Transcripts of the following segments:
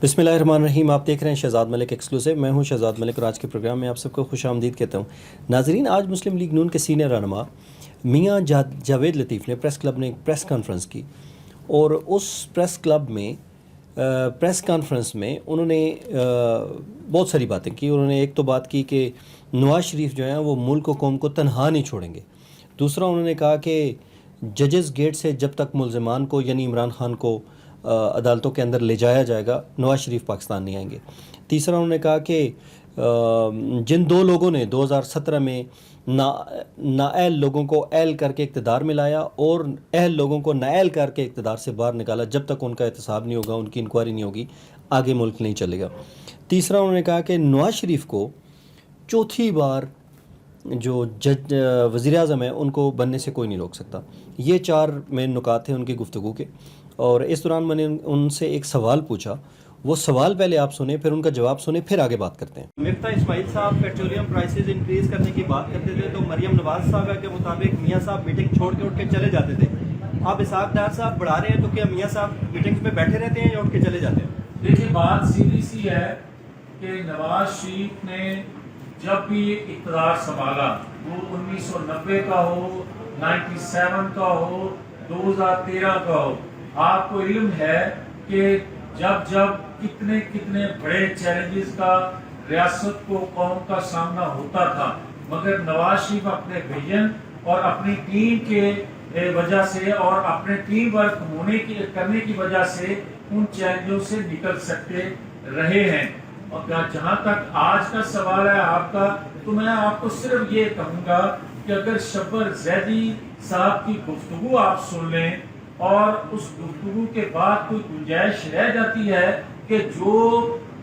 بسم اللہ الرحمن الرحیم. آپ دیکھ رہے ہیں شہزاد ملک ایکسکلوسیو. میں ہوں شہزاد ملک اور آج کے پروگرام میں آپ سب کو خوش آمدید کہتا ہوں. ناظرین، آج مسلم لیگ نون کے سینئر رہنما میاں جاوید لطیف نے پریس کلب میں ایک پریس کانفرنس کی، اور اس پریس کانفرنس میں انہوں نے بہت ساری باتیں کی. انہوں نے ایک تو بات کی کہ نواز شریف جو ہیں وہ ملک و قوم کو تنہا نہیں چھوڑیں گے. دوسرا انہوں نے کہا کہ ججز گیٹ سے جب تک ملزمان کو یعنی عمران خان کو عدالتوں کے اندر لے جایا جائے گا، نواز شریف پاکستان نہیں آئیں گے. تیسرا انہوں نے کہا کہ جن دو لوگوں نے 2017 میں نااہل لوگوں کو اہل کر کے اقتدار میں لایا اور اہل لوگوں کو نااہل کر کے اقتدار سے باہر نکالا، جب تک ان کا احتساب نہیں ہوگا، ان کی انکوائری نہیں ہوگی، آگے ملک نہیں چلے گا. تیسرا انہوں نے کہا کہ نواز شریف کو چوتھی بار جو وزیر اعظم ہیں ان کو بننے سے کوئی نہیں روک سکتا. یہ چار مین نکات تھے ان کی گفتگو کے، اور اس دوران میں نے ان سے ایک سوال پوچھا. وہ سوال پہلے آپ سنیں، پھر ان کا جواب سنیں، پھر آگے بات کرتے ہیں. مفتاح اسماعیل صاحب پیٹرولیم پرائسز انکریز کرنے کی بات کرتے تھے تو مریم نواز صاحب کے مطابق میاں صاحب میٹنگ چھوڑ کے اٹھ کے چلے جاتے تھے. آپ اسحاق ڈار صاحب بڑھا رہے ہیں تو کیا میاں صاحب میٹنگز میں بیٹھے رہتے ہیں یا اٹھ کے چلے جاتے ہیں؟ دیکھیں، بات سیدھی سی ہے کہ نواز شریف نے جب بھی اقتدار سنبھالا، وہ 1990 کا ہو، 97 کا ہو، 2013 کا ہو، آپ کو علم ہے کہ جب کتنے بڑے چیلنجز کا ریاست کو، قوم کا سامنا ہوتا تھا، مگر نواز شریف اپنے ویژن اور اپنی ٹیم کے وجہ سے اور اپنے ٹیم ورک کرنے کی وجہ سے ان چیلنجوں سے نکل سکتے رہے ہیں. اور جہاں تک آج کا سوال ہے آپ کا، تو میں آپ کو صرف یہ کہوں گا کہ اگر شبر زیدی صاحب کی گفتگو آپ سن لیں اور اس گفتگو کے بعد کوئی گنجائش رہ جاتی ہے کہ جو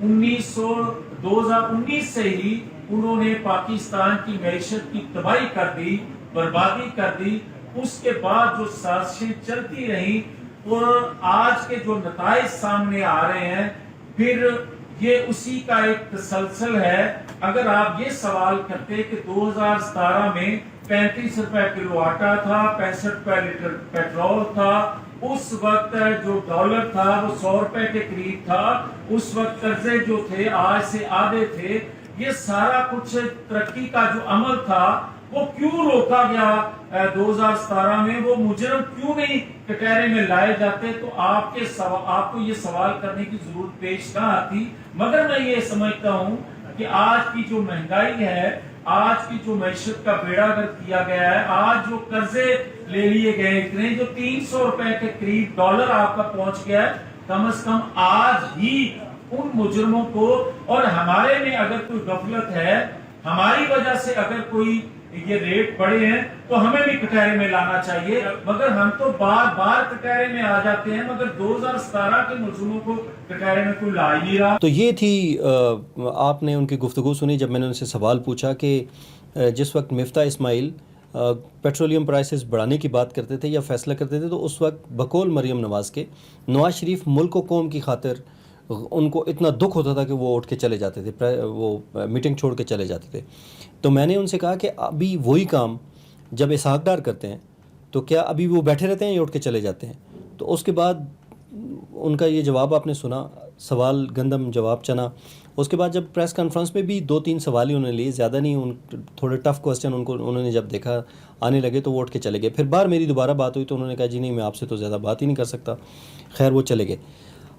2019 سے ہی انہوں نے پاکستان کی معیشت کی تباہی کر دی، بربادی کر دی، اس کے بعد جو سازشیں چلتی رہیں اور آج کے جو نتائج سامنے آ رہے ہیں، پھر یہ اسی کا ایک تسلسل ہے. اگر آپ یہ سوال کرتے کہ 2017 میں 35 روپے کلو آٹا تھا، 65 روپے لیٹر پیٹرول تھا، اس وقت جو ڈالر تھا وہ 100 روپے کے قریب تھا، اس وقت قرضے جو تھے آج سے آدھے تھے، یہ سارا کچھ ترقی کا جو عمل تھا وہ کیوں روکا گیا 2017 میں؟ وہ مجرم کیوں نہیں کٹہرے میں لائے جاتے؟ تو آپ کو یہ سوال کرنے کی ضرورت پیش نہ آتی. مگر میں یہ سمجھتا ہوں کہ آج کی جو مہنگائی ہے، آج کی جو معیشت کا بیڑا گرک کیا گیا ہے، آج جو قرضے لے لیے گئے اتنے، جو 300 روپے کے قریب ڈالر آپ کا پہنچ گیا ہے، کم از کم آج ہی ان مجرموں کو، اور ہمارے میں اگر کوئی غفلت ہے، ہماری وجہ سے اگر کوئی یہ ریٹ بڑھے ہیں تو ہمیں بھی کٹہرے میں لانا چاہیے. مگر ہم تو بار بار کٹہرے میں آ جاتے ہیں، مگر 2017 کے ملزموں کو کٹہرے میں کوئی لا ہی نہیں رہا. تو یہ تھی آپ نے ان کی گفتگو سنی جب میں نے ان سے سوال پوچھا کہ جس وقت مفتاح اسماعیل پیٹرولیم پرائسز بڑھانے کی بات کرتے تھے یا فیصلہ کرتے تھے، تو اس وقت بقول مریم نواز کے نواز شریف ملک و قوم کی خاطر ان کو اتنا دکھ ہوتا تھا کہ وہ اٹھ کے چلے جاتے تھے، وہ میٹنگ چھوڑ کے چلے جاتے تھے. تو میں نے ان سے کہا کہ ابھی وہی کام جب اسحاق ڈار کرتے ہیں تو کیا ابھی وہ بیٹھے رہتے ہیں یا اٹھ کے چلے جاتے ہیں؟ تو اس کے بعد ان کا یہ جواب آپ نے سنا، سوال گندم جواب چنا. اس کے بعد جب پریس کانفرنس میں بھی 2-3 سوال ہی انہوں نے لیے، زیادہ نہیں، تھوڑے ٹف کوسچن انہوں نے جب دیکھا آنے لگے تو وہ اٹھ کے چلے گئے. پھر بار میری دوبارہ بات ہوئی تو انہوں نے کہا جی نہیں، میں آپ سے تو زیادہ بات ہی نہیں کر سکتا. خیر وہ چلے گئے.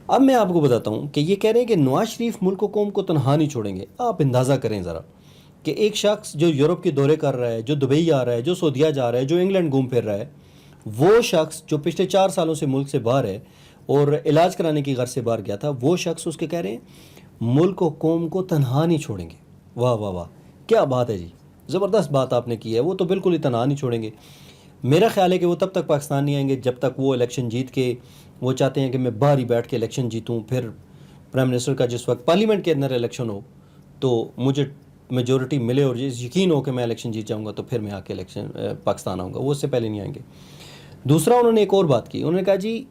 اب میں آپ کو بتاتا ہوں کہ یہ کہہ رہے ہیں کہ نواز شریف ملک و قوم کو تنہا نہیں چھوڑیں گے. آپ اندازہ کریں ذرا کہ ایک شخص جو یورپ کے دورے کر رہا ہے، جو دبئی آ رہا ہے، جو سعودیہ جا رہا ہے، جو انگلینڈ گھوم پھر رہا ہے، وہ شخص جو پچھلے 4 سالوں سے ملک سے باہر ہے اور علاج کرانے کی غرض سے باہر گیا تھا، وہ شخص اس کے کہہ رہے ہیں ملک و قوم کو تنہا نہیں چھوڑیں گے. واہ واہ واہ، کیا بات ہے جی، زبردست بات آپ نے کی ہے. وہ تو بالکل ہی تنہا نہیں چھوڑیں گے. میرا خیال ہے کہ وہ تب تک پاکستان نہیں آئیں گے جب تک وہ الیکشن جیت کے، وہ چاہتے ہیں کہ میں باہر ہی بیٹھ کے الیکشن جیتوں، پھر پرائم منسٹر کا جس وقت پارلیمنٹ کے اندر الیکشن ہو تو مجھے میجورٹی ملے اور یقین ہو کہ میں الیکشن جیت جاؤں گا تو پھر میں آ کے پاکستان آؤں گا. وہ اس سے پہلے نہیں آئیں گے. دوسرا انہوں نے ایک اور بات کی، انہوں نے کہا جی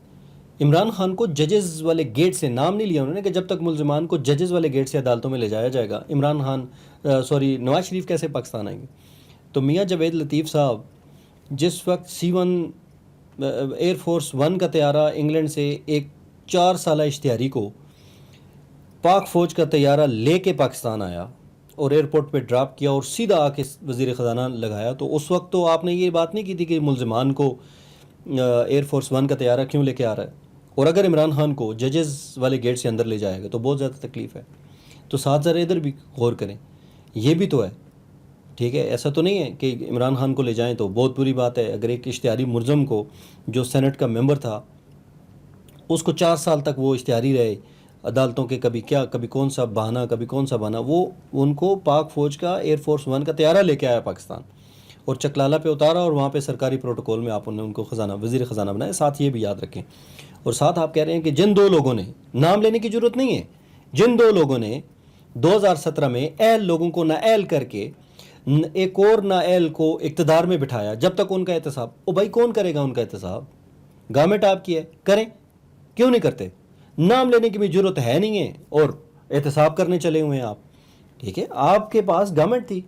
عمران خان کو ججز والے گیٹ سے، نام نہیں لیا انہوں نے کہ جب تک ملزمان کو ججز والے گیٹ سے عدالتوں میں لے جایا جائے گا، نواز شریف کیسے پاکستان آئیں گے. تو میاں جاوید لطیف صاحب جس وقت C-1 ایئر فورس 1 کا طیارہ انگلینڈ سے ایک 4 سالہ اشتہاری کو پاک فوج کا طیارہ لے کے پاکستان آیا اور ایئرپورٹ پہ ڈراپ کیا اور سیدھا آ کے وزیر خزانہ لگایا، تو اس وقت تو آپ نے یہ بات نہیں کی تھی کہ ملزمان کو ایئر فورس ون کا طیارہ کیوں لے کے آ رہا ہے، اور اگر عمران خان کو ججز والے گیٹ سے اندر لے جائے گا تو بہت زیادہ تکلیف ہے، تو ساتھ ذرا ادھر بھی غور کریں، یہ بھی تو ہے، ٹھیک ہے؟ ایسا تو نہیں ہے کہ عمران خان کو لے جائیں تو بہت بری بات ہے۔ اگر ایک اشتہاری ملزم کو جو سینٹ کا ممبر تھا اس کو 4 سال تک وہ اشتہاری رہے عدالتوں کے، کبھی کیا، کبھی کون سا بہانہ، کبھی کون سا بہانہ، وہ ان کو پاک فوج کا ایئر فورس ون کا طیارہ لے کے آیا پاکستان اور چکلالہ پہ اتارا، اور وہاں پہ سرکاری پروٹوکول میں آپ نے ان کو وزیر خزانہ بنایا۔ ساتھ یہ بھی یاد رکھیں، اور ساتھ آپ کہہ رہے ہیں کہ جن 2 لوگوں نے، نام لینے کی ضرورت نہیں ہے، جن 2 لوگوں نے 2017 میں اہل لوگوں کو نااہل کر کے ایک اور نااہل کو اقتدار میں بٹھایا جب تک ان کا احتساب، بھائی کون کرے گا ان کا احتساب؟ گورنمنٹ آپ کی ہے، کریں، کیوں نہیں کرتے؟ نام لینے کی بھی ضرورت ہے نہیں ہے اور احتساب کرنے چلے ہوئے ہیں آپ، ٹھیک ہے؟ آپ کے پاس گورنمنٹ تھی،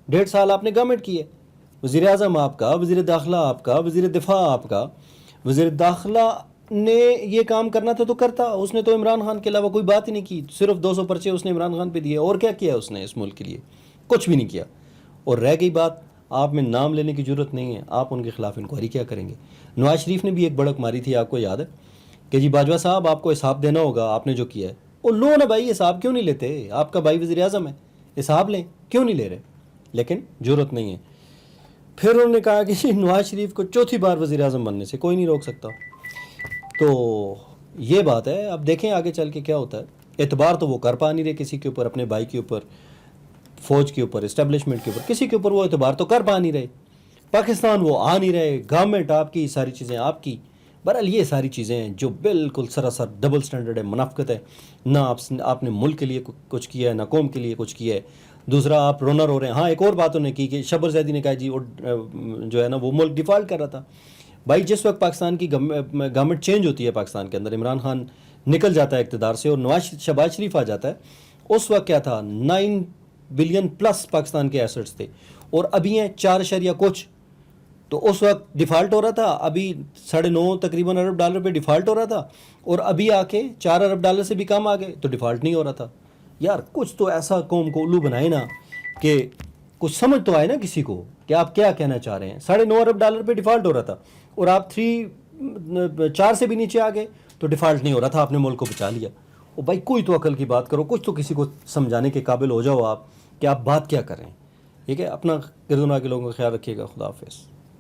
1.5 سال آپ نے گورنمنٹ کی ہے، وزیر اعظم آپ کا، وزیر داخلہ آپ کا، وزیر دفاع آپ کا، وزیر داخلہ نے یہ کام کرنا تھا تو کرتا، اس نے تو عمران خان کے علاوہ کوئی بات ہی نہیں کی، صرف 200 پرچے اس نے عمران خان پہ دیے، اور کیا کیا اس نے اس ملک کے لیے؟ کچھ بھی نہیں کیا۔ اور رہ گئی بات، آپ میں نام لینے کی ضرورت نہیں ہے، آپ ان کے خلاف انکوائری کیا کریں گے؟ نواز شریف نے بھی ایک بڑک ماری تھی، آپ کو یاد ہے کہ جی باجوہ صاحب آپ کو حساب دینا ہوگا آپ نے جو کیا ہے، وہ لو نا بھائی، حساب کیوں نہیں لیتے؟ آپ کا بھائی وزیر اعظم ہے، حساب لیں، کیوں نہیں لے رہے؟ لیکن ضرورت نہیں ہے۔ پھر انہوں نے کہا کہ جی نواز شریف کو 4تھی بار وزیر اعظم بننے سے کوئی نہیں روک سکتا، تو یہ بات ہے۔ اب دیکھیں آگے چل کے کیا ہوتا ہے۔ اعتبار تو وہ کر پا نہیں رہے کسی کے اوپر، اپنے بھائی کے اوپر، فوج کے اوپر، اسٹیبلشمنٹ کے اوپر، کسی کے اوپر وہ اعتبار تو کر پا نہیں رہے، پاکستان وہ آ نہیں رہے، گورنمنٹ آپ کی، ساری چیزیں آپ کی۔ بہرحال یہ ساری چیزیں ہیں جو بالکل سراسر ڈبل سٹینڈرڈ ہے، منافقت ہے، نہ آپ نے ملک کے لیے کچھ کیا ہے، نہ قوم کے لیے کچھ کیا ہے۔ دوسرا آپ رونر ہو رہے ہیں۔ ہاں ایک اور بات انہوں نے کی کہ شبر زیدی نے کہا جی جو ہے نا وہ ملک ڈیفالٹ کر رہا تھا۔ بھائی جس وقت پاکستان کی گورنمنٹ چینج ہوتی ہے، پاکستان کے اندر عمران خان نکل جاتا ہے اقتدار سے اور شہباز شریف آ جاتا ہے، اس وقت کیا تھا، 9 بلین پلس پاکستان کے ایسٹس تھے، اور ابھی ہیں 4 کچھ، تو اس وقت ڈیفالٹ ہو رہا تھا، ابھی 9.5 تقریباً ارب ڈالر پہ ڈیفالٹ ہو رہا تھا، اور ابھی آ کے 4 ارب ڈالر سے بھی کم آ گئے تو ڈیفالٹ نہیں ہو رہا تھا۔ یار کچھ تو ایسا قوم کو الو بنائے نا کہ کچھ سمجھ تو آئے نا کسی کو کہ آپ کیا کہنا چاہ رہے ہیں۔ 9.5 ارب ڈالر پہ ڈیفالٹ ہو رہا تھا اور آپ 4 سے بھی نیچے آ گئے تو ڈیفالٹ نہیں ہو رہا تھا، آپ نے ملک کو بچا لیا۔ اور بھائی کوئی تو عقل کی بات کرو، کچھ تو کسی کو سمجھانے کے قابل ہو جاؤ آپ کہ آپ بات کیا کر رہے ہیں، ٹھیک ہے؟ اپنا گردنا کے لوگوں کا خیال رکھیے گا۔ خدا حافظ۔